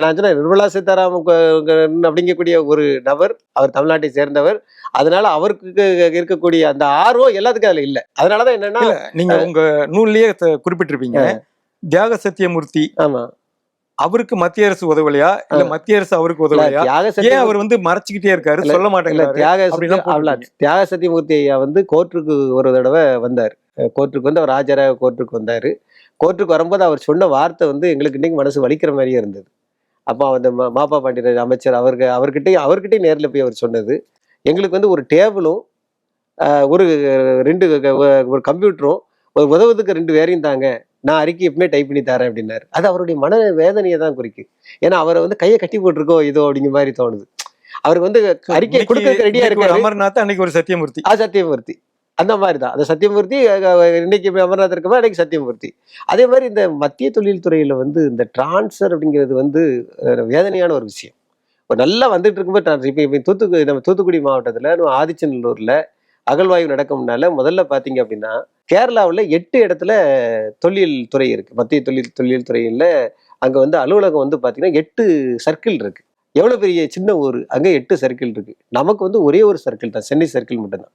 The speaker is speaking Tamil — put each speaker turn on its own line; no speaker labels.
நான் சொன்னேன், நிர்மலா சீதாராமன் அப்படிங்கக்கூடிய ஒரு நபர், அவர் தமிழ்நாட்டை சேர்ந்தவர். அதனால அவருக்கு இருக்கக்கூடிய அந்த ஆர்வம் எல்லாத்துக்கும் அதுல இல்ல. அதனாலதான் என்னன்னா,
நீங்க உங்க நூல்லயே குறிப்பிட்டிருப்பீங்க, தியாக சத்தியமூர்த்தி
ஆமா,
அவருக்கு மத்திய அரசு உதவலையா, இல்ல மத்திய அரசு அவருக்கு உதவலையா, ஏன் அவர் மறைச்சுக்கிட்டே இருக்காரு, சொல்ல மாட்டேங்கிறாரு?
தியாக சத்தியமூர்த்தி ஐயா கோர்ட்டுக்கு ஒரு தடவை வந்தாரு. கோர்ட்டுக்கு வந்து அவர் ஆஜராக கோர்ட்டுக்கு வந்தாரு. கோர்ட்டுக்கு வரும்போது அவர் சொன்ன வார்த்தை எங்களுக்கு இன்னைக்கு மனசு வலிக்கிற மாதிரியே இருந்தது. அப்போ அந்த மாப்பா பாண்டியராஜன் அமைச்சர் அவர்கிட்டயும் நேரில் போய் அவர் சொன்னது, எங்களுக்கு ஒரு டேபிளும் ஒரு 2 ஒரு கம்ப்யூட்டரும் ஒரு உதவுறதுக்கு 2 பேரையும் தாங்க, நான் அறிக்கை எப்பவுமே டைப் பண்ணி தரேன் அப்படின்னாரு. அது அவருடைய மன வேதனையை தான் குறிக்கு. ஏன்னா அவரை கையை கட்டி போட்டிருக்கோ இதோ அப்படிங்கிற மாதிரி தோணுது. அவருக்கு அறிக்கை கொடுக்க ரெடியா இருக்காரு.
அமர்நாத் அன்னைக்கு ஒரு சத்தியமூர்த்தி,
சத்தியமூர்த்தி அந்த மாதிரிதான். அந்த சத்தியமூர்த்தி இன்னைக்கு அமர்நாத் இருக்கமா, அன்னைக்கு சத்தியமூர்த்தி. அதே மாதிரி இந்த மத்திய தொழில் துறையில இந்த டிரான்ஸ்ஃபர் அப்படிங்கிறது வேதனையான ஒரு விஷயம். நல்லா வந்துட்டு இருக்கும்போது இப்ப நம்ம தூத்துக்குடி மாவட்டத்துல நம்ம ஆதிச்சநல்லூர்ல அகழ்வாய்வு நடக்கும்னால முதல்ல பாத்தீங்க அப்படின்னா, கேரளாவில் 8 இடத்துல தொழில் துறை இருக்கு. மத்திய தொழில் துறையில அங்க அலுவலகம் பாத்தீங்கன்னா 8 சர்க்கிள் இருக்கு. எவ்வளவு பெரிய சின்ன ஊர், அங்க 8 சர்க்கிள் இருக்கு. நமக்கு ஒரே ஒரு சர்க்கிள் தான், சென்னை சர்க்கிள் மட்டும்தான்.